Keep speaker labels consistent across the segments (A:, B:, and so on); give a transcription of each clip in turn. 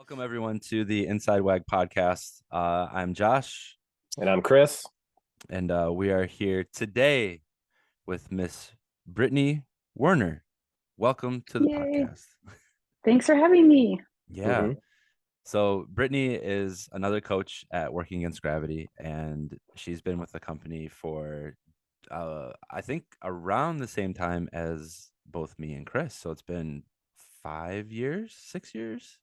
A: Welcome everyone to the INSIDEWAG podcast. I'm Josh,
B: And I'm Chris.
A: and we are here today with Miss Brittany Werner. Welcome to the
C: Yay.
A: podcast.
C: Thanks for having me.
A: Yeah.
B: Mhm.
A: So Brittany is another coach at Working Against Gravity, and she's been with the company for I think around the same time as both me and Chris. So it's been 5 years, 6 years.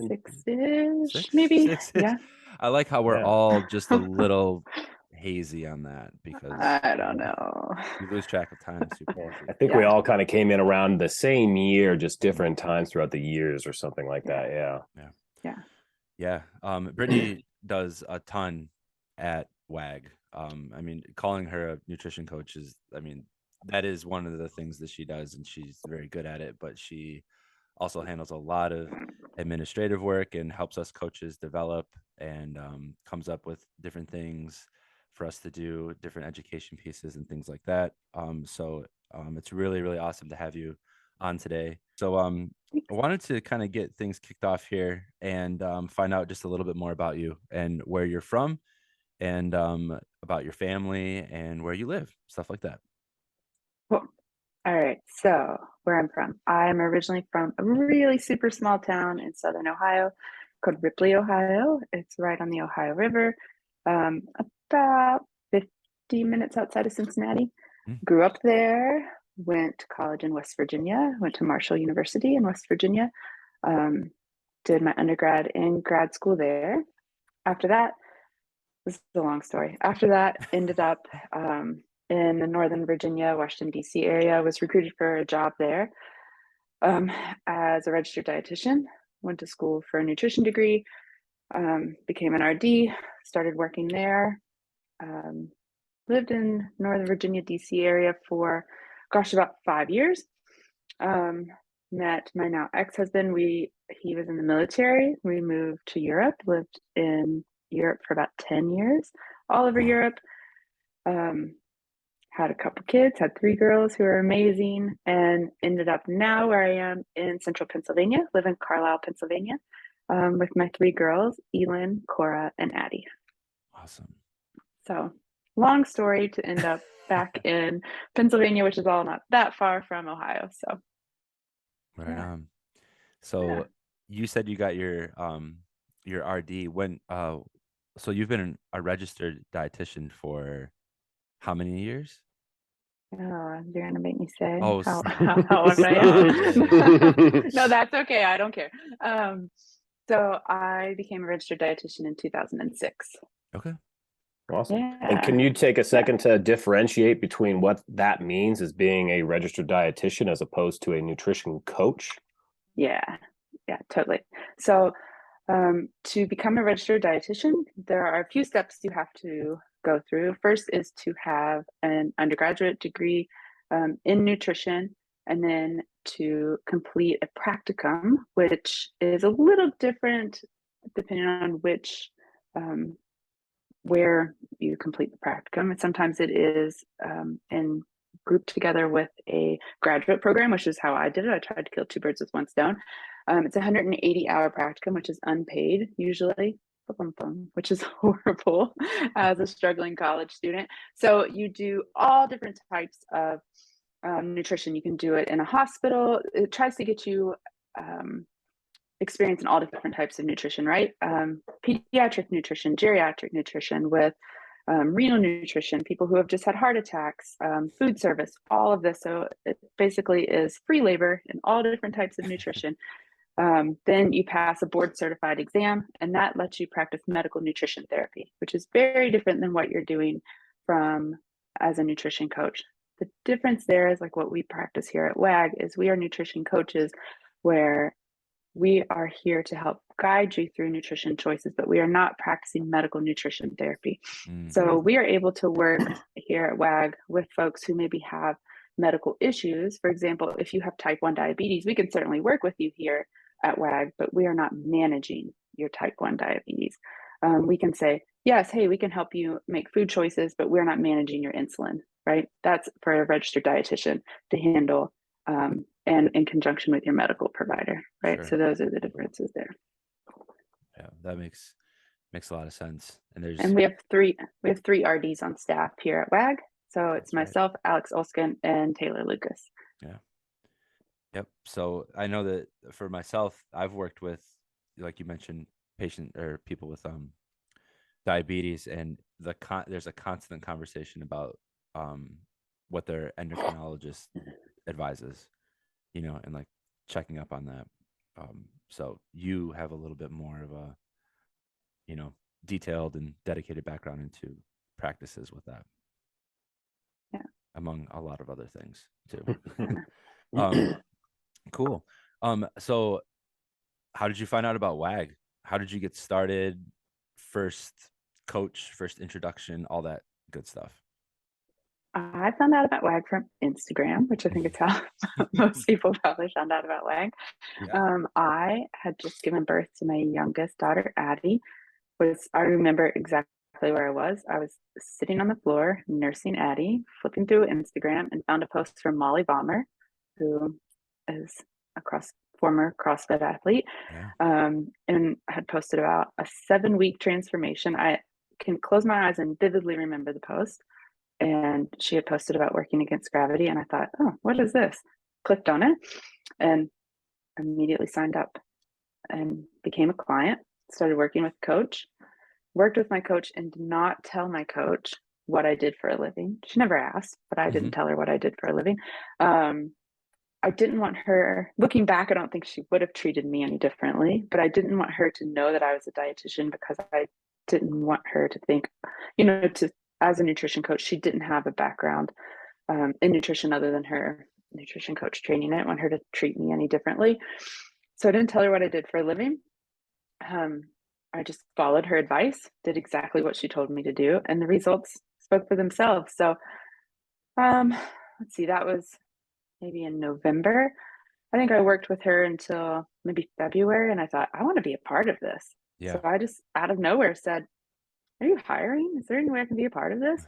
C: Six-ish, maybe.
A: Six.
C: Yeah.
A: I like how we're
B: Yeah.
A: all just a little hazy on that because
C: I don't know.
A: you lose track of time super easy.
B: I think we
C: Yeah.
B: all kind of came in around the same year, just different times throughout the years or something like that. Yeah.
A: Yeah. Brittany does a ton at WAG. I mean, calling her a nutrition coach is, that is one of the things that she does, and she's very good at it, but she also handles a lot of administrative work and helps us coaches develop and comes up with different things for us to do, different education pieces and things like that. So it's really, really awesome to have you on today. So I wanted to kind of get things kicked off here and find out just a little bit more about you and where you're from and about your family and where you live, stuff like that.
C: Cool. All right. So where I'm from, I'm originally from a really super small town in Southern Ohio called Ripley, Ohio. It's right on the Ohio River, about 50 minutes outside of Cincinnati.
A: Mm.
C: Grew up there, went to college in West Virginia, went to Marshall University in West Virginia, did my undergrad and grad school there. After that, this is a long story. After that, ended up in the Northern Virginia, Washington, D.C. area, was recruited for a job there as a registered dietitian, went to school for a nutrition degree, became an RD, started working there, lived in Northern Virginia, D.C. area for, about 5 years. Met my now ex-husband. He was in the military. We moved to Europe, lived in Europe for about 10 years, all over Europe. Had a couple kids, had 3 girls who are amazing, and ended up now where I am in central Pennsylvania, live in Carlisle, Pennsylvania, with my 3 girls, Elin, Cora, and Addie.
A: Awesome.
C: So long story to end up back in Pennsylvania, which is all not that far from Ohio. So
A: Right
C: yeah.
A: on. So you said you got your RD when so you've been a registered dietitian for how many years?
C: Oh, you're gonna make me say
A: Oh,
C: how old I
A: stop.
C: am. No, that's okay. I don't care. So I became a registered dietitian in 2006.
A: Okay.
B: Awesome.
C: Yeah.
B: And can you take a second to differentiate between what that means as being a registered dietitian as opposed to a nutrition coach?
C: Yeah, totally. So to become a registered dietitian, there are a few steps you have to go through. First is to have an undergraduate degree in nutrition, and then to complete a practicum, which is a little different depending on which where you complete the practicum. And sometimes it is in grouped together with a graduate program, which is how I did it. I tried to kill 2 birds with 1 stone. It's a 180-hour practicum, which is unpaid usually, which is horrible as a struggling college student. So you do all different types of nutrition. You can do it in a hospital. It tries to get you experience in all different types of nutrition, right? Pediatric nutrition, geriatric nutrition, with renal nutrition, people who have just had heart attacks, food service, all of this. So it basically is free labor in all different types of nutrition. Then you pass a board certified exam, and that lets you practice medical nutrition therapy, which is very different than what you're doing as a nutrition coach. The difference there is, like, what we practice here at WAG is we are nutrition coaches, where we are here to help guide you through nutrition choices, but we are not practicing medical nutrition therapy.
A: Mm.
C: So we are able to work here at WAG with folks who maybe have medical issues. For example, if you have type 1 diabetes, we can certainly work with you here at WAG, but we are not managing your type 1 diabetes. We can say, yes, hey, we can help you make food choices, but we're not managing your insulin, right? That's for a registered dietitian to handle and in conjunction with your medical provider, right?
A: Sure.
C: So those are the differences there.
A: Yeah, that makes a lot of sense. And
C: we have three RDs on staff here at WAG. So it's
A: That's right.
C: myself, Alex Olskin, and Taylor Lucas.
A: Yeah. Yep. So I know that for myself, I've worked with, like you mentioned, people with diabetes, and there's a constant conversation about what their endocrinologist advises, and like checking up on that. So you have a little bit more of a, detailed and dedicated background into practices with that.
C: Yeah.
A: Among a lot of other things too. Cool. So how did you find out about WAG? How did you get started? First coach, first introduction, all that good stuff.
C: I found out about WAG from Instagram, which I think is how most people probably found out about WAG.
A: Yeah.
C: I had just given birth to my youngest daughter, Addie. I remember exactly where I was. I was sitting on the floor nursing Addie, flipping through Instagram, and found a post from Molly Baumer, who is a former CrossFit athlete,
A: Yeah.
C: and had posted about a 7-week transformation. I can close my eyes and vividly remember the post. And she had posted about working against gravity, and I thought, oh, what is this? Clicked on it and immediately signed up and became a client. Started working with a coach. Worked with my coach and did not tell my coach what I did for a living. She never asked, but I didn't tell her what I did for a living. I didn't want her, looking back, I don't think she would have treated me any differently, but I didn't want her to know that I was a dietitian, because I didn't want her to think, as a nutrition coach, she didn't have a background in nutrition other than her nutrition coach training. I didn't want her to treat me any differently. So I didn't tell her what I did for a living. I just followed her advice, did exactly what she told me to do, and the results spoke for themselves. So let's see, that was maybe in November. I think I worked with her until maybe February, and I thought, I want to be a part of this.
A: Yeah.
C: So I just out of nowhere said, are you hiring? Is there any way I can be a part of this?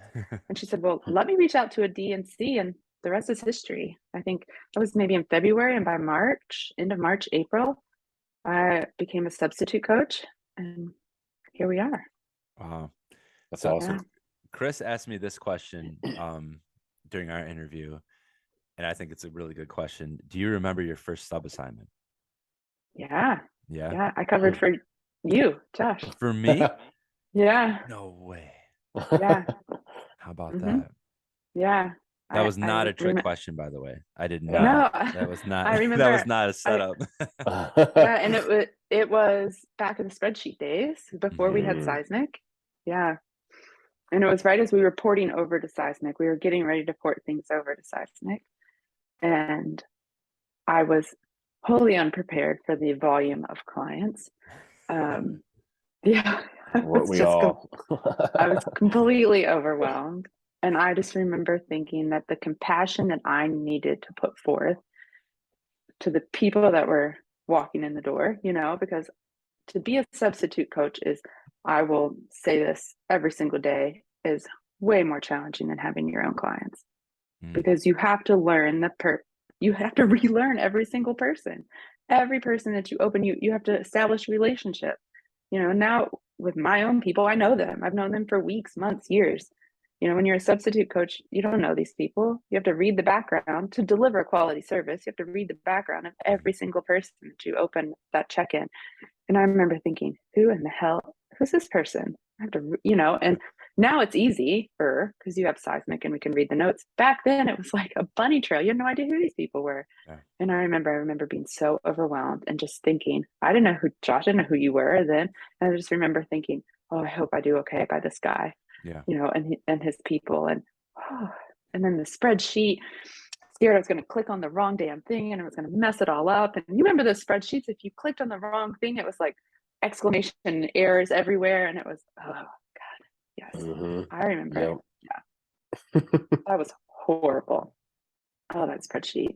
C: And she said, well, let me reach out to a DNC, and the rest is history. I think that was maybe in February, and by March, end of March, April, I became a substitute coach, and here we are.
A: Wow.
B: That's awesome.
C: Yeah.
A: Chris asked me this question during our interview, and I think it's a really good question. Do you remember your first sub assignment?
C: Yeah.
A: Yeah.
C: Yeah. I covered for you, Josh.
A: For me?
C: Yeah.
A: No way.
C: Yeah.
A: How about that?
C: Yeah.
A: That was not a trick question, by the way. I did not.
C: No,
A: that was not.
C: I remember,
A: that was not a setup.
C: Yeah, and it was back in the spreadsheet days before we had Seismic. Yeah, and it was right as we were porting over to Seismic. We were getting ready to port things over to Seismic, and I was wholly unprepared for the volume of clients. Yeah, I was completely overwhelmed. And I just remember thinking that the compassion that I needed to put forth to the people that were walking in the door, because to be a substitute coach I will say this every single day, is way more challenging than having your own clients, because you have to learn you have to relearn every single person. Every person that you open, you have to establish a relationship. Now with my own people, I know them. I've known them for weeks, months, years. When you're a substitute coach, you don't know these people. You have to read the background to deliver quality service. You have to read the background of every single person that you open that check-in. And I remember thinking, who's this person? I have to, and now it's easier because you have Seismic and we can read the notes. Back then it was like a bunny trail. You had no idea who these people were. Yeah. And I remember being so overwhelmed and just thinking, Josh didn't know who you were then. And I just remember thinking, oh, I hope I do okay by this guy.
A: Yeah.
C: And his people. And then the spreadsheet, scared I was going to click on the wrong damn thing and it was going to mess it all up. And you remember those spreadsheets, if you clicked on the wrong thing, it was like exclamation errors everywhere. And it was, oh God, yes. I remember. Yep. Yeah. That was horrible. Oh, that spreadsheet.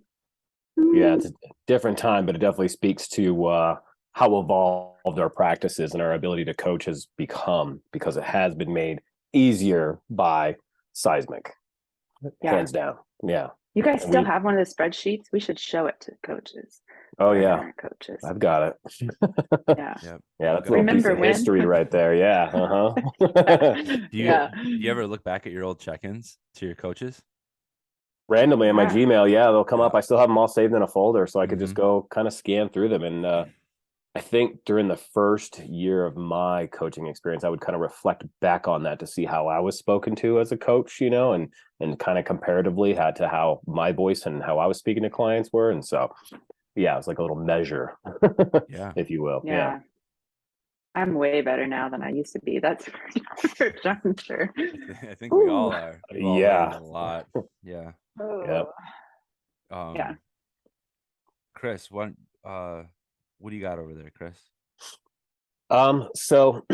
B: Yeah, it's a different time, but it definitely speaks to how evolved our practices and our ability to coach has become, because it has been made easier by Seismic. Hands down. Yeah.
C: You guys
B: And
C: still have one of the spreadsheets? We should show it to coaches.
B: Oh
C: our
B: yeah,
C: current coaches.
B: I've got it.
C: Yeah.
A: Yep.
B: Yeah, that's a little piece
C: Remember
B: of
C: when?
B: history right there. Yeah.
C: Yeah.
A: Do you ever look back at your old check-ins to your coaches?
B: Randomly in my
C: Yeah.
B: Gmail, yeah, they'll come
A: Yeah.
B: up. I still have them all saved in a folder, so I could just
A: Mhm.
B: go kind of scan through them. And I think during the first year of my coaching experience, I would kind of reflect back on that to see how I was spoken to as a coach, and kind of comparatively had to how my voice and how I was speaking to clients were. And so, yeah, it's like a little measure,
A: Yeah.
B: if you will.
C: Yeah. I'm way better now than I used to be. That's for darn sure.
A: I think we all
C: Ooh.
A: are. We've all
B: Yeah.
A: learned a lot. Yeah.
B: Yep.
C: Yeah.
A: Chris, what do you got over there, Chris?
B: So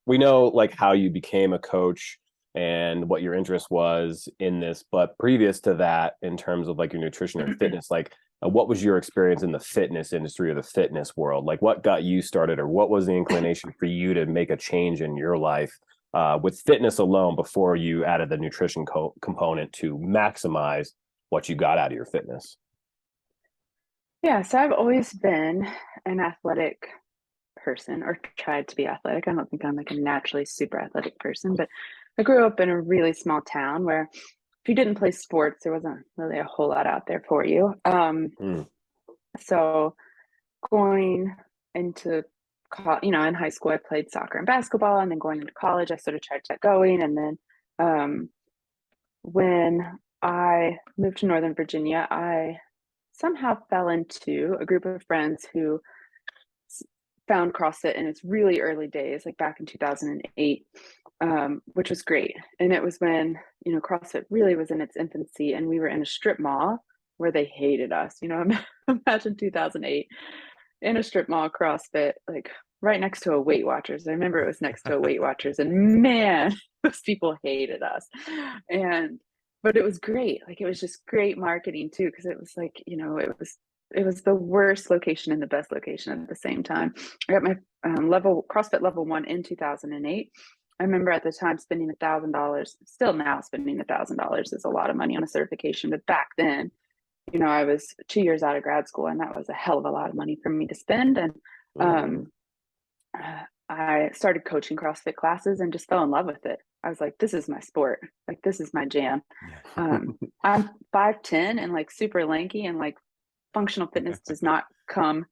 B: we know like how you became a coach and what your interest was in this, but previous to that, in terms of like your nutrition and fitness, like what was your experience in the fitness industry or the fitness world? Like what got you started, or what was the inclination for you to make a change in your life with fitness alone before you added the nutrition component to maximize what you got out of your fitness?
C: Yeah. So I've always been an athletic person, or tried to be athletic. I don't think I'm like a naturally super athletic person, but I grew up in a really small town where if you didn't play sports, there wasn't really a whole lot out there for you. So going into in high school, I played soccer and basketball, and then going into college, I sort of tried to get going. And then when I moved to Northern Virginia, I somehow fell into a group of friends who found CrossFit in its really early days, like back in 2008, which was great. And it was when, CrossFit really was in its infancy, and we were in a strip mall where they hated us. Imagine 2008 in a strip mall, CrossFit, like right next to a Weight Watchers. I remember it was next to a Weight Watchers, and man, those people hated us. But it was great. Like, it was just great marketing too, because it was like, it was the worst location and the best location at the same time. I got my CrossFit level 1 in 2008. I remember at the time spending $1,000. Still now, spending $1,000 is a lot of money on a certification, but back then, I was 2 years out of grad school, and that was a hell of a lot of money for me to spend. And I started coaching CrossFit classes and just fell in love with it. I was like, this is my sport. Like, this is my jam.
A: Yeah.
C: I'm 5'10" and like super lanky, and like functional fitness does not come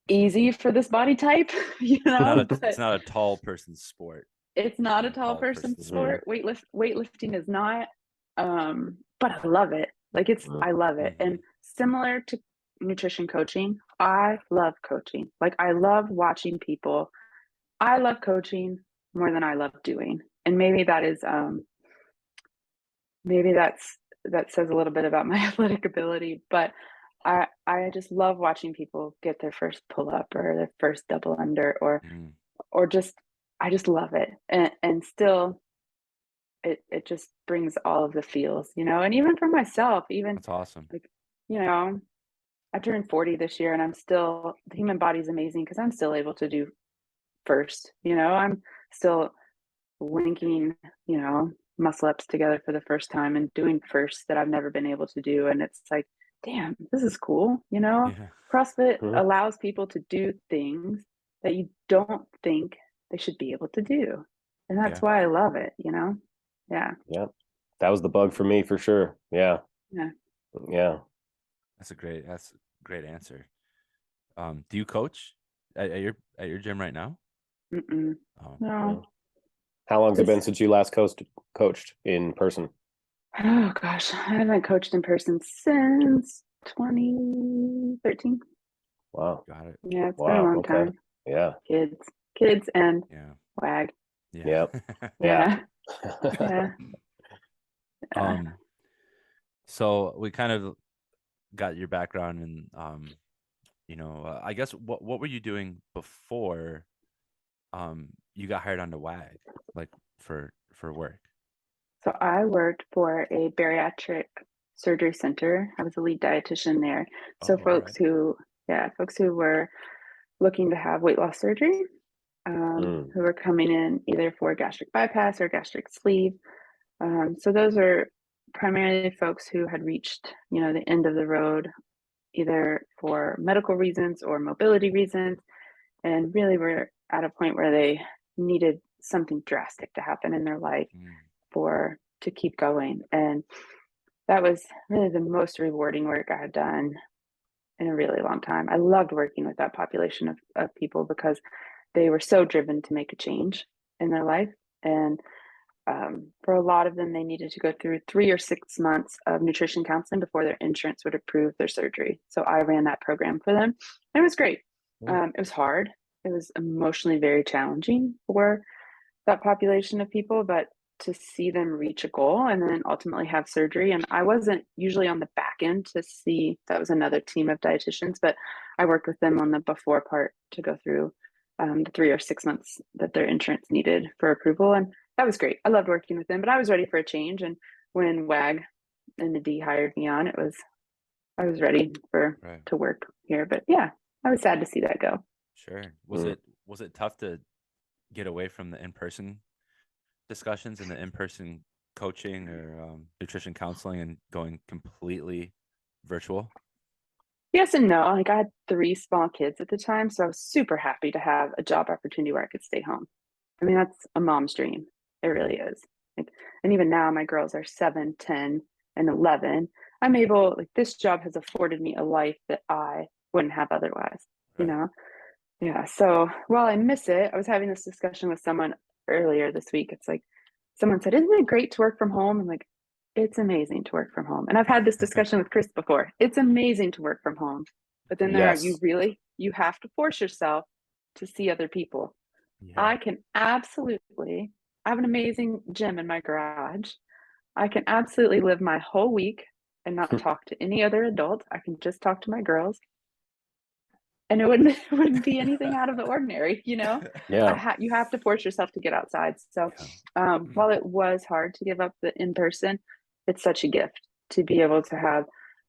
C: easy for this body type.
A: It's not a tall person's sport.
C: It's not a tall person's sport. Weightlifting is not. But I love it. Like, I love it. And similar to nutrition coaching, I love coaching. Like, I love watching people. I love coaching more than I love doing. And maybe that is that says a little bit about my athletic ability, but I just love watching people get their first pull up or their first double under, or just, I just love it. And still it just brings all of the feels, and even for myself,
A: That's awesome.
C: like, I turned 40 this year, and the human body is amazing because I'm still able to do first, I'm still linking, muscle ups together for the first time and doing firsts that I've never been able to do. And it's like, damn, this is cool.
A: Yeah.
C: CrossFit allows people to do things that you don't think they should be able to do. And that's why I love it, Yeah.
B: Yeah. That was the bug for me for sure. Yeah.
C: Yeah.
B: Yeah.
A: That's a great answer. Do you coach at your gym right now?
C: Mm-mm.
A: Oh.
C: No.
B: How long's it been since you last coached in person?
C: Oh gosh, I haven't coached in person since 2013.
B: Wow.
A: Got it.
C: Yeah, it's been a long time.
B: Yeah.
C: Kids and WAG.
A: Yeah.
B: Yeah.
C: Yeah.
A: So we kind of got your background, and I guess what were you doing before you got hired onto WAG, like for work?
C: So I worked for a bariatric surgery center. I was a lead dietitian there. So folks who were looking to have weight loss surgery, who were coming in either for gastric bypass or gastric sleeve. So those are primarily folks who had reached, the end of the road, either for medical reasons or mobility reasons, and really were at a point where they needed something drastic to happen in their life to keep going. And that was really the most rewarding work I had done in a really long time. I loved working with that population of people because they were so driven to make a change in their life. And for a lot of them, they needed to go through 3 or 6 months of nutrition counseling before their insurance would approve their surgery. So I ran that program for them. And it was great. It was hard. It was emotionally very challenging for that population of people, but to see them reach a goal and then ultimately have surgery. And I wasn't usually on the back end to see, that was another team of dietitians, but I worked with them on the before part to go through the 3 or 6 months that their insurance needed for approval. And that was great. I loved working with them, but I was ready for a change. And when WAG and the D hired me on, I was ready to work here. But yeah, I was sad to see that go.
A: Sure. Was it tough to get away from the in-person discussions and the in-person coaching or nutrition counseling and going completely virtual?
C: Yes and no. Like, I had 3 small kids at the time, so I was super happy to have a job opportunity where I could stay home. I mean, that's a mom's dream. It really is. Like, and even now my girls are 7, 10, and 11. I'm able, like, this job has afforded me a life that I wouldn't have otherwise, Yeah. So while I miss it, I was having this discussion with someone earlier this week. It's like, someone said, "Isn't it great to work from home?" I'm like, it's amazing to work from home. And I've had this discussion with Chris before. It's amazing to work from home. But then you have to force yourself to see other people. Yeah. I have an amazing gym in my garage. I can absolutely live my whole week and not talk to any other adult. I can just talk to my girls. And it wouldn't be anything out of the ordinary, Yeah. You have to force yourself to get outside. So while it was hard to give up the in-person, it's such a gift to be able to have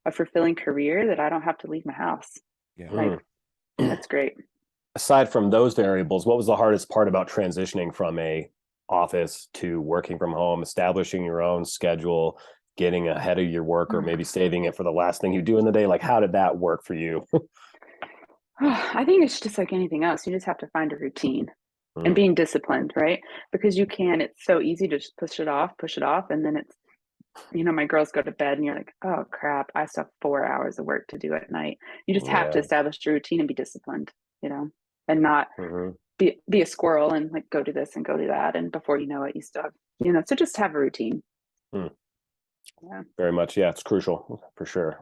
C: a fulfilling career that I don't have to leave my house. Yeah. That's great.
B: Aside from those variables, what was the hardest part about transitioning from a office to working from home, establishing your own schedule, getting ahead of your work, or maybe saving it for the last thing you do in the day? Like, how did that work for you?
C: I think it's just like anything else. You just have to find a routine and being disciplined, right? Because it's so easy to just push it off. And then it's, my girls go to bed and you're like, oh crap, I still have 4 hours of work to do at night. You just have to establish your routine and be disciplined, and not be a squirrel and like go do this and go do that. And before you know it, you still have, so just have a routine. Yeah.
B: Very much. Yeah, it's crucial for sure.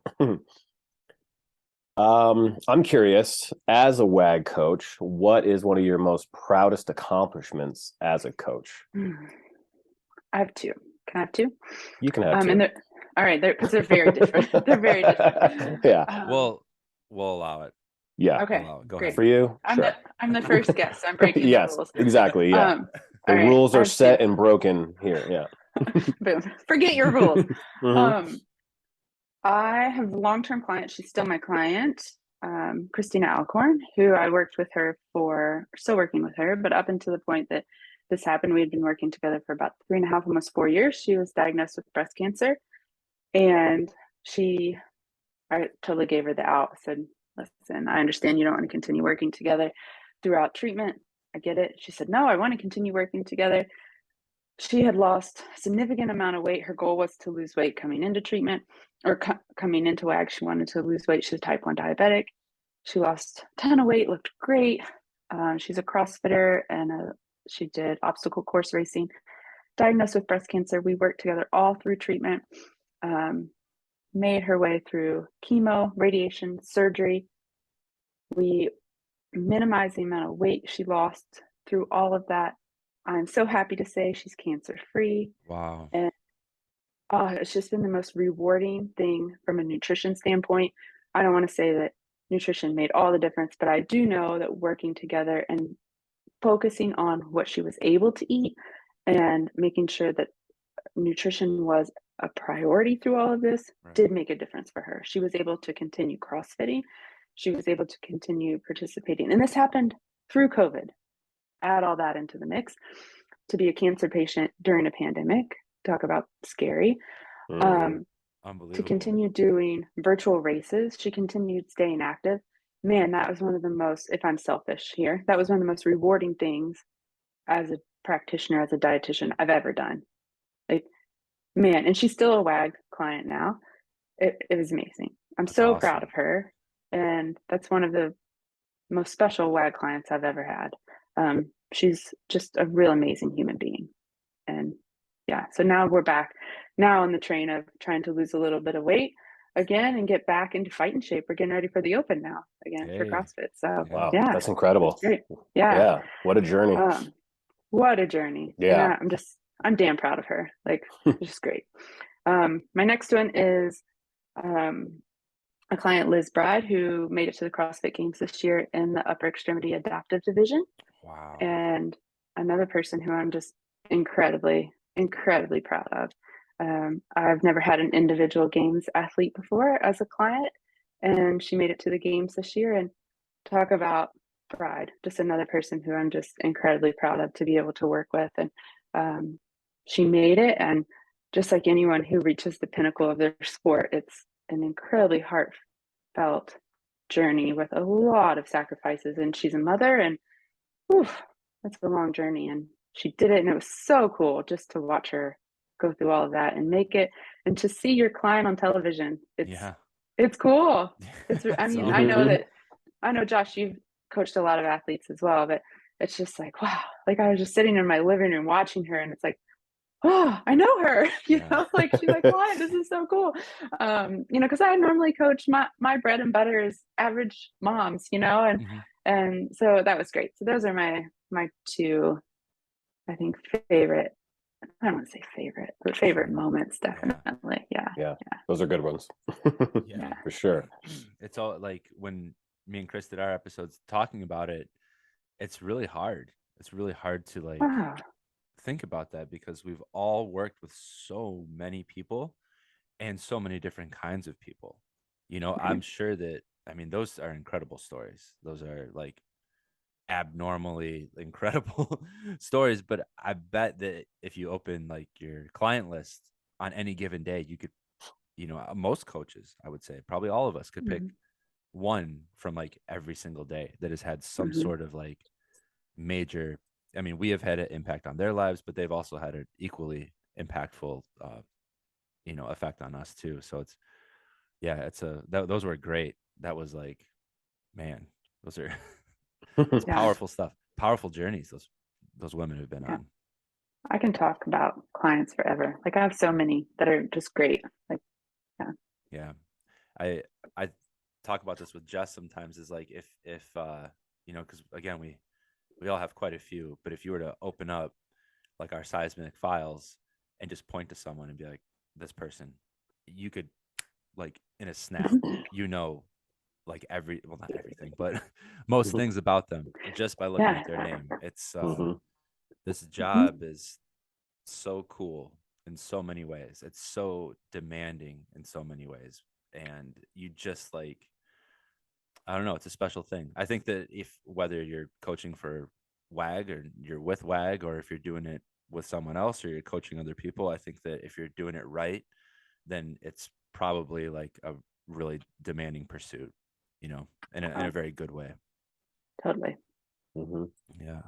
B: I'm curious, as a WAG coach, what is one of your most proudest accomplishments as a coach?
C: I have 2. Can I have 2?
B: You can have 2.
C: And all right, because they're very different. They're very different.
B: Yeah.
A: We'll allow it.
B: Yeah.
C: Okay.
A: Go
C: great.
A: ahead.
B: For you?
C: I'm the first guest. So I'm breaking the rules.
B: Exactly. Yeah. The rules are set and broken here. Yeah.
C: Boom. Forget your rules. I have a long-term client. She's still my client, Christina Alcorn, who I worked with her still working with her, but up until the point that this happened, we had been working together for about 3.5, almost 4 years. She was diagnosed with breast cancer, and I totally gave her the out. I said, listen, I understand you don't want to continue working together throughout treatment. I get it. She said, no, I want to continue working together. She had lost a significant amount of weight. Her goal was to lose weight coming into treatment or coming into WAG. She wanted to lose weight. She was type 1 diabetic. She lost a ton of weight, looked great. She's a CrossFitter and she did obstacle course racing. Diagnosed with breast cancer. We worked together all through treatment, made her way through chemo, radiation, surgery. We minimized the amount of weight she lost through all of that. I'm so happy to say she's cancer-free.
A: Wow.
C: And it's just been the most rewarding thing from a nutrition standpoint. I don't want to say that nutrition made all the difference, but I do know that working together and focusing on what she was able to eat and making sure that nutrition was a priority through all of this did make a difference for her. She was able to continue CrossFitting. She was able to continue participating. And this happened through COVID. Add all that into the mix. To be a cancer patient during a pandemic, talk about scary. To
A: Unbelievable.
C: continue doing virtual races. She continued staying active. Man, that was one of the most, if I'm selfish here, that was one of the most rewarding things as a practitioner, as a dietitian I've ever done. Like, man, and she's still a WAG client now. It was amazing. I'm
A: That's
C: so
A: awesome.
C: proud of her. And that's one of the most special WAG clients I've ever had. She's just a real amazing human being. And yeah, so now we're back now on the train of trying to lose a little bit of weight again and get back into fighting shape. We're getting ready for the open now again for
A: Hey.
C: CrossFit. So
B: Wow,
C: yeah,
B: that's incredible.
C: great. Yeah.
B: What a journey.
C: What a journey.
B: Yeah.
C: And I'm damn proud of her. Like, it's just great. My next one is a client, Liz Bride, who made it to the CrossFit Games this year in the upper extremity adaptive division.
A: Wow.
C: And another person who I'm just incredibly proud of. I've never had an individual games athlete before as a client, and she made it to the games this year. And talk about pride, just another person who I'm just incredibly proud of to be able to work with. And she made it, and just like anyone who reaches the pinnacle of their sport, it's an incredibly heartfelt journey with a lot of sacrifices. And she's a mother, and oof, that's a long journey. And she did it, and it was so cool just to watch her go through all of that and make it, and to see your client on television. It's cool. I mean, I know Josh, you've coached a lot of athletes as well, but it's just like, wow, like I was just sitting in my living room watching her, and it's like, oh, I know her, you know, like she's like, why? This is so cool. You know, because I normally coach my bread and butter is average moms, you know, and so that was great. So those are my two, I think, favorite. I don't want to say favorite, but favorite moments, definitely. Yeah.
B: Those are good ones.
A: Yeah,
B: for sure.
A: It's all like when me and Chris did our episodes talking about it, it's really hard. It's really hard to like think about that, because we've all worked with so many people and so many different kinds of people. You know, I'm sure that, I mean, those are incredible stories. Those are like abnormally incredible stories, but I bet that if you open like your client list on any given day, you could, you know, most coaches, I would say probably all of us could pick one from like every single day that has had some sort of like major, I mean, we have had an impact on their lives, but they've also had an equally impactful you know, effect on us too. So it's, yeah, those were great. That was like, man, those are powerful stuff, powerful journeys those women have been on.
C: I can talk about clients forever. Like I have so many that are just great. Like,
A: I talk about this with Jess sometimes, is like if you know, because again, we all have quite a few, but if you were to open up like our seismic files and just point to someone and be like, this person, you could like in a snap, you know, like not everything, but most things about them just by looking at their name. It's this job is so cool in so many ways. It's so demanding in so many ways. And you just like, I don't know, it's a special thing. I think that whether you're coaching for WAG or you're with WAG, or if you're doing it with someone else or you're coaching other people, I think that if you're doing it right, then it's probably like a really demanding pursuit, you know, in a very good way.
C: Totally.
A: Yeah.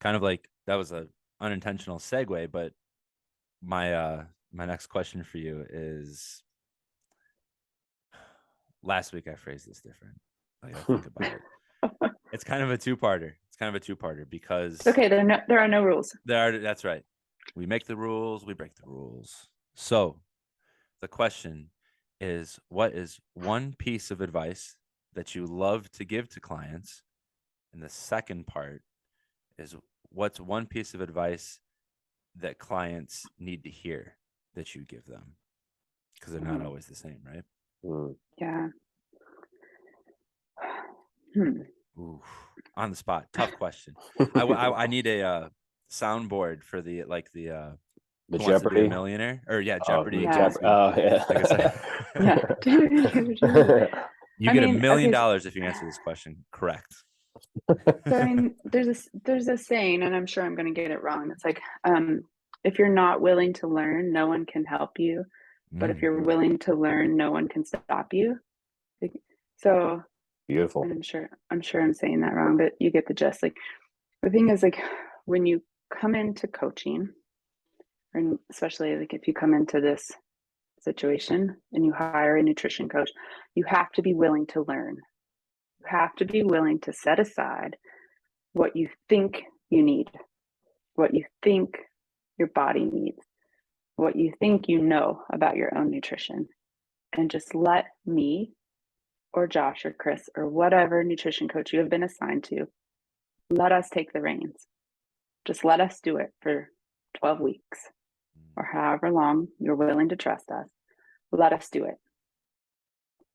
A: Kind of like that was a unintentional segue, but my next question for you is, last week I phrased this different. I gotta think about it. It's kind of a two-parter. Because
C: okay, there are no rules.
A: That's right. We make the rules, we break the rules. So the question is, what is one piece of advice that you love to give to clients? And the second part is, what's one piece of advice that clients need to hear that you give them? Because they're not always the same, right?
C: Yeah.
A: Ooh, on the spot, tough question. I need a soundboard for the Who Wants to Be a Millionaire, or Jeopardy. You get $1 million if you answer this question correct.
C: So I mean, there's a saying, and I'm sure I'm going to get it wrong. It's like, If you're not willing to learn, no one can help you. But if you're willing to learn, no one can stop you. So
B: Beautiful.
C: and I'm sure I'm saying that wrong, but you get the gist. Like the thing is, like when you come into coaching, and especially like if you come into this situation and you hire a nutrition coach, you have to be willing to learn. You have to be willing to set aside what you think you need, what you think your body needs, what you think you know about your own nutrition, and just let me or Josh or Chris or whatever nutrition coach you have been assigned to, let us take the reins. Just let us do it for 12 weeks or however long you're willing to trust us. Let us do it.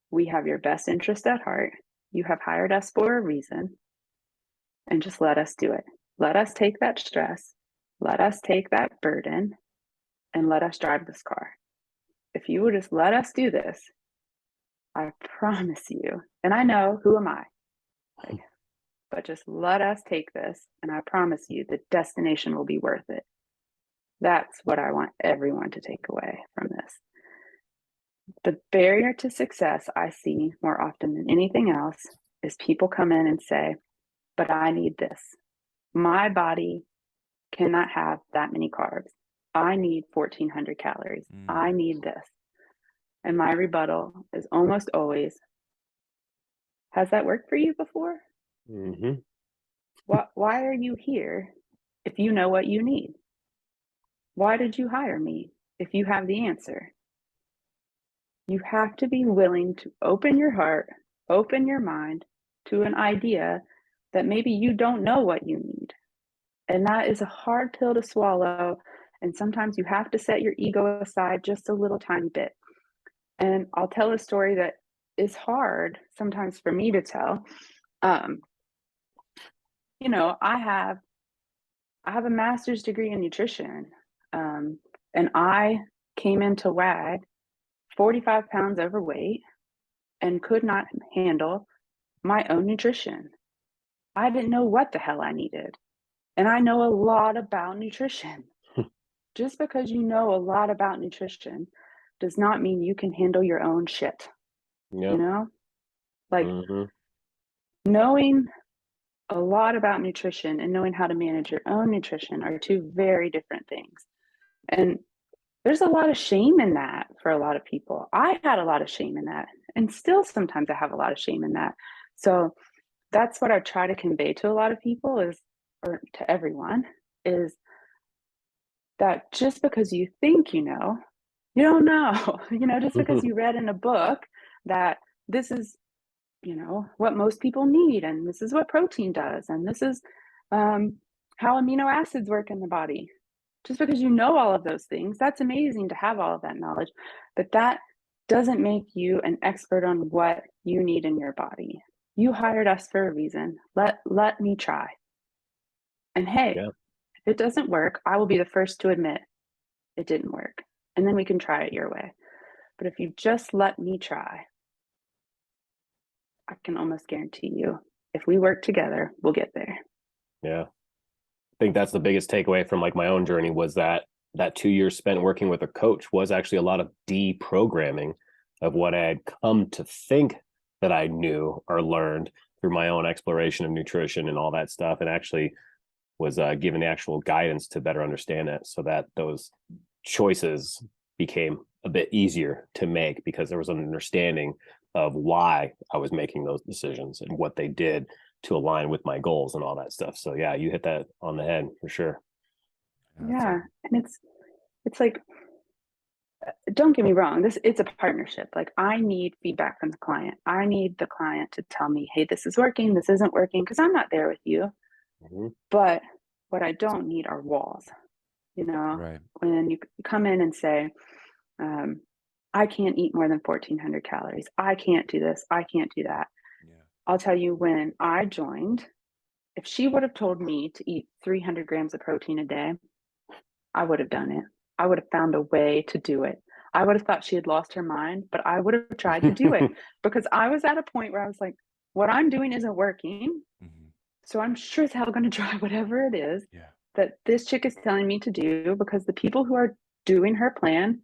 C: We have your best interest at heart. You have hired us for a reason, and just let us do it. Let us take that stress. Let us take that burden, and let us drive this car. If you would just let us do this, I promise you, and I know, who am I? Like, but just let us take this, and I promise you the destination will be worth it. That's what I want everyone to take away from this. The barrier to success I see more often than anything else is people come in and say, but I need this. My body cannot have that many carbs. I need 1,400 calories. I need this. And my rebuttal is almost always, has that worked for you before?
B: Mm-hmm.
C: Why are you here if you know what you need? Why did you hire me if you have the answer? You have to be willing to open your heart, open your mind to an idea that maybe you don't know what you need. And that is a hard pill to swallow. And sometimes you have to set your ego aside just a little tiny bit. And I'll tell a story that is hard sometimes for me to tell. You know, I have a master's degree in nutrition, and I came into WAG 45 pounds overweight and could not handle my own nutrition. I didn't know what the hell I needed. And I know a lot about nutrition. Just because you know a lot about nutrition does not mean you can handle your own shit.
B: Yep.
C: You know? Like knowing a lot about nutrition and knowing how to manage your own nutrition are two very different things. And there's a lot of shame in that for a lot of people. I had a lot of shame in that, and still sometimes I have a lot of shame in that. So that's what I try to convey to a lot of people is, or to everyone, is that just because you think you know, you don't know. You know, just because you read in a book that this is, you know, what most people need, and this is what protein does, and this is how amino acids work in the body. Just because you know all of those things, that's amazing to have all of that knowledge, but that doesn't make you an expert on what you need in your body. You hired us for a reason. Let me try. And hey, if it doesn't work, I will be the first to admit it didn't work. And then we can try it your way. But if you just let me try, I can almost guarantee you, if we work together, we'll get there.
B: Yeah. I think that's the biggest takeaway from like my own journey was that 2 years spent working with a coach was actually a lot of deprogramming of what I had come to think that I knew or learned through my own exploration of nutrition and all that stuff, and actually was given the actual guidance to better understand it, so that those choices became a bit easier to make because there was an understanding of why I was making those decisions and what they did to align with my goals and all that stuff. So yeah, you hit that on the head for sure.
C: Yeah. And it's like, don't get me wrong, it's a partnership. Like I need feedback from the client. I need the client to tell me, hey, this is working, this isn't working, because I'm not there with you. But what I don't need are walls. You know,
A: Right.
C: When you come in and say, I can't eat more than 1,400 calories. I can't do this. I can't do that.
A: Yeah.
C: I'll tell you, when I joined, if she would have told me to eat 300 grams of protein a day, I would have done it. I would have found a way to do it. I would have thought she had lost her mind, but I would have tried to do it because I was at a point where I was like, what I'm doing isn't working. So I'm sure as hell going to try whatever it is.
A: Yeah.
C: that this chick is telling me to do, because the people who are doing her plan,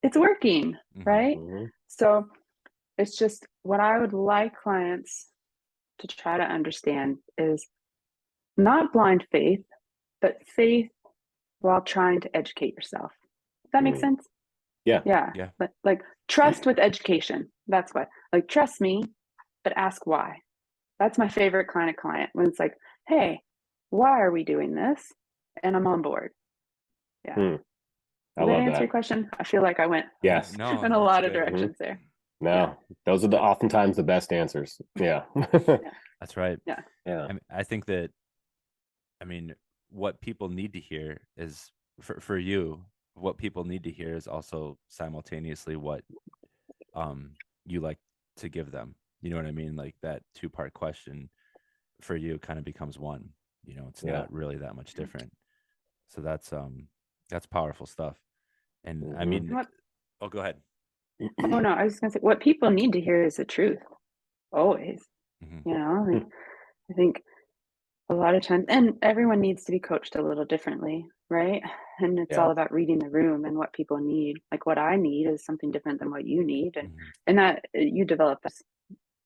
C: it's working, right?
B: Mm-hmm.
C: So it's just what I would like clients to try to understand is not blind faith, but faith while trying to educate yourself. Does that make sense?
B: Yeah.
C: Yeah.
A: Yeah.
C: But like trust with education. That's what, like, trust me, but ask why. That's my favorite kind of client, when it's like, hey, why are we doing this? And I'm on board. Yeah.
B: I
C: Did that
B: love
C: answer
B: that.
C: your question? I feel like I went
B: Yes.
A: No,
C: in a
A: that's
C: lot of
A: good.
C: directions there.
B: No,
C: Yeah.
B: those are oftentimes the best answers. Yeah.
A: That's right.
C: Yeah.
B: Yeah.
A: I think that, I mean, what people need to hear is for you, what people need to hear is also simultaneously what you like to give them. You know what I mean? Like that two-part question for you kind of becomes one. You know, it's not really that much different. So that's powerful stuff. And I mean,
C: What,
A: oh, go ahead.
C: oh no, I was just gonna say, what people need to hear is the truth. Always.
A: Mm-hmm.
C: You know, like, I think a lot of times, and everyone needs to be coached a little differently, right? And it's all about reading the room and what people need. Like, what I need is something different than what you need, and that you develop as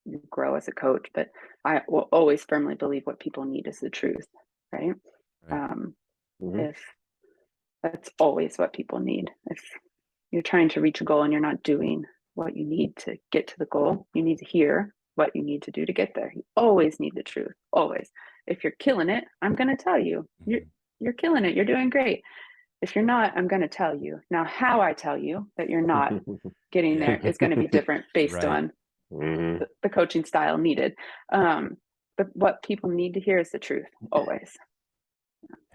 C: you grow as a coach. But I will always firmly believe what people need is the truth, right? If that's always what people need. If you're trying to reach a goal and you're not doing what you need to get to the goal, you need to hear what you need to do to get there. You always need the truth. Always. If you're killing it, I'm going to tell you. You're killing it. You're doing great. If you're not, I'm going to tell you. Now, how I tell you that you're not getting there is going to be different based on the coaching style needed. But what people need to hear is the truth. Always.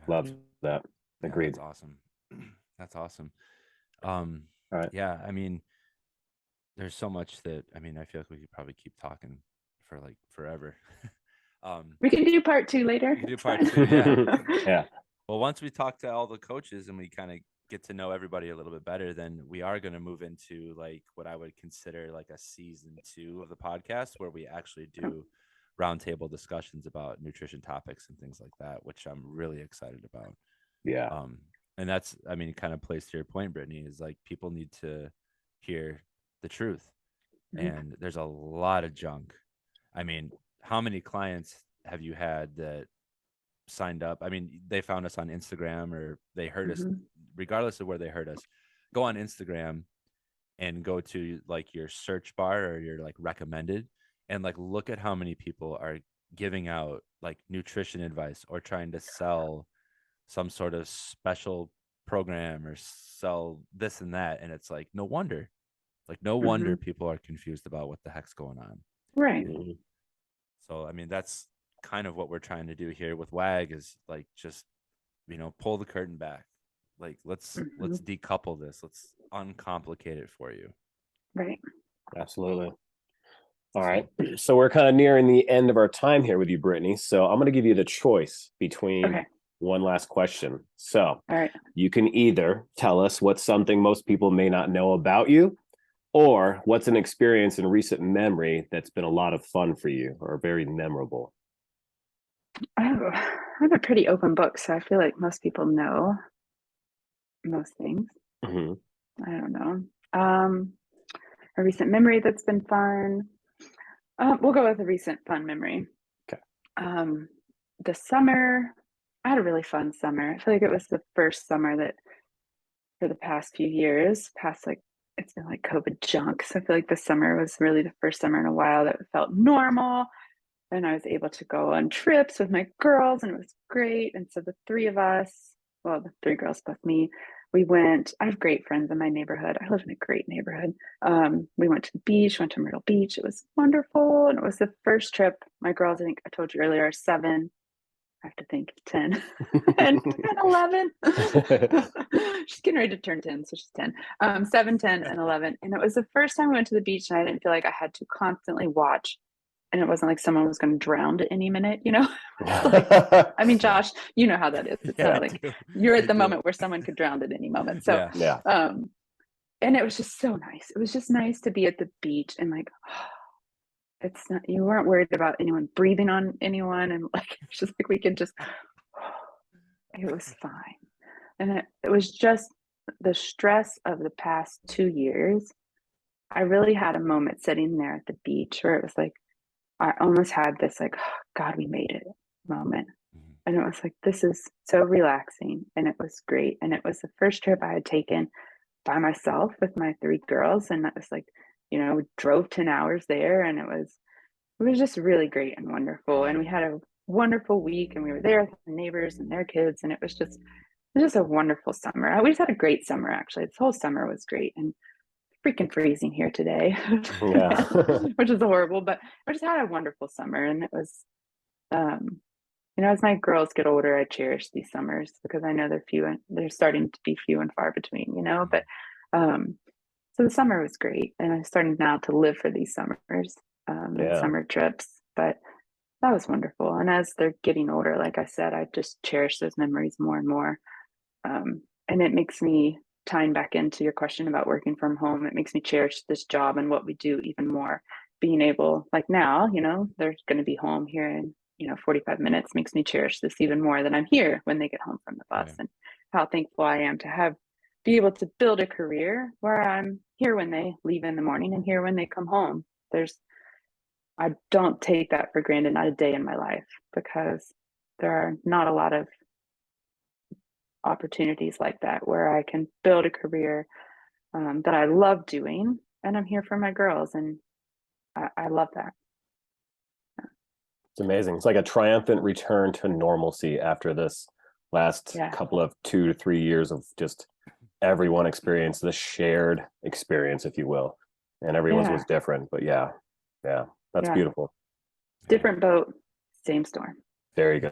B: Love that. Agreed.
A: That's awesome. That's awesome.
B: All right.
A: Yeah, I mean, there's so much that, I mean, I feel like we could probably keep talking for like forever.
C: We can do part 2 later.
A: We can do part 2, yeah.
B: Yeah.
A: Well, once we talk to all the coaches and we kind of get to know everybody a little bit better, then we are going to move into like what I would consider like a season 2 of the podcast, where we actually do roundtable discussions about nutrition topics and things like that, which I'm really excited about.
B: Yeah.
A: And that's, I mean, it kind of plays to your point, Brittany, is like people need to hear the truth. And there's a lot of junk. I mean, how many clients have you had that signed up? I mean, they found us on Instagram, or they heard us, regardless of where they heard us, go on Instagram and go to like your search bar or your like recommended, and like look at how many people are giving out like nutrition advice or trying to sell some sort of special program or sell this and that. And it's like, no wonder people are confused about what the heck's going on.
C: Right.
A: So, I mean, that's kind of what we're trying to do here with WAG, is like, just, you know, pull the curtain back. Like, let's decouple this. Let's uncomplicate it for you.
C: Right.
B: Absolutely. All right. So we're kind of nearing the end of our time here with you, Brittany. So I'm going to give you the choice between one last question. So
C: all right,
B: you can either tell us what's something most people may not know about you, or what's an experience in recent memory that's been a lot of fun for you or very memorable.
C: Oh, I'm a pretty open book, so I feel like most people know most things. I don't know. A recent memory that's been fun. We'll go with a recent fun memory.
B: Okay.
C: The summer, I had a really fun summer. I feel like it was the first summer that, for the past few years, it's been like COVID junk. So I feel like this summer was really the first summer in a while that felt normal. And I was able to go on trips with my girls, and it was great. And so the three of us, well, the three girls plus me, we went. I have great friends in my neighborhood. I live in a great neighborhood. We went to the beach, went to Myrtle Beach. It was wonderful. And it was the first trip. My girls, I think I told you earlier, are 7. I have to think 10 and 11. She's getting ready to turn 10, so she's 10. 7, 10, and 11. And it was the first time we went to the beach, and I didn't feel like I had to constantly watch. And it wasn't like someone was going to drown at any minute, you know? I mean, Josh, you know how that is. It's not like you're at the moment where someone could drown at any moment. So, and it was just so nice. It was just nice to be at the beach and like, it's not, you weren't worried about anyone breathing on anyone. And like, it's just like, we could just, It was fine. And it was just the stress of the past 2 years. I really had a moment sitting there at the beach where it was like, I almost had this like, "Oh, God, we made it" moment.
A: Mhm.
C: And it was like, this is so relaxing. And it was great. And it was the first trip I had taken by myself with my 3 girls. And that was like, we drove 10 hours there, and it was just really great and wonderful. And we had a wonderful week, and we were there with the neighbors and their kids. And it was just a wonderful summer. We just had a great summer, actually. This whole summer was great. And freaking freezing here today,
B: Yeah.
C: which is horrible, but I just had a wonderful summer. And it was, as my girls get older, I cherish these summers because I know they're starting to be few and far between, but, so the summer was great. And I'm starting now to live for these summers, and
B: Yeah.
C: summer trips, but that was wonderful. And as they're getting older, like I said, I just cherish those memories more and more. And it makes me, tying back into your question about working from home, it makes me cherish this job and what we do even more. Being able, like now, they're going to be home here in 45 minutes, makes me cherish this even more than I'm here when they get home from the bus.
A: Right.
C: And how thankful I am to be able to build a career where I'm here when they leave in the morning and here when they come home. I don't take that for granted, not a day in my life, because there are not a lot of opportunities like that where I can build a career that I love doing, and I'm here for my girls, and I love that.
B: It's amazing. It's like a triumphant return to normalcy after this last
C: Yeah.
B: couple of 2 to 3 years of just everyone experienced the shared experience, if you will. And everyone's
C: Yeah.
B: was different, but yeah, that's
C: Yeah.
B: beautiful.
C: Different boat, same storm.
B: There you go.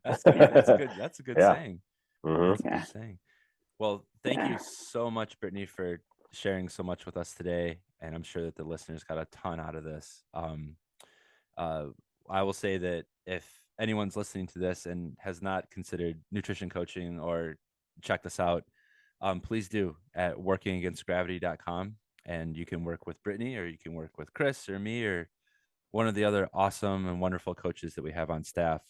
A: That's good. That's a good
B: Yeah.
A: saying.
B: Mhm.
A: That's a
C: Yeah.
A: good saying. Well, thank
C: Yeah.
A: you so much, Brittany, for sharing so much with us today. And I'm sure that the listeners got a ton out of this. I will say that if anyone's listening to this and has not considered nutrition coaching or checked us out, please do at workingagainstgravity.com. And you can work with Brittany, or you can work with Chris or me, or one of the other awesome and wonderful coaches that we have on staff.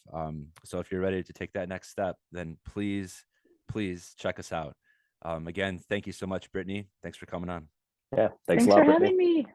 A: So if you're ready to take that next step, then please check us out. Again, thank you so much, Brittany. Thanks for coming on.
B: Yeah. Thanks a
C: Thanks
B: lot,
C: for
B: Brittany.
C: having me.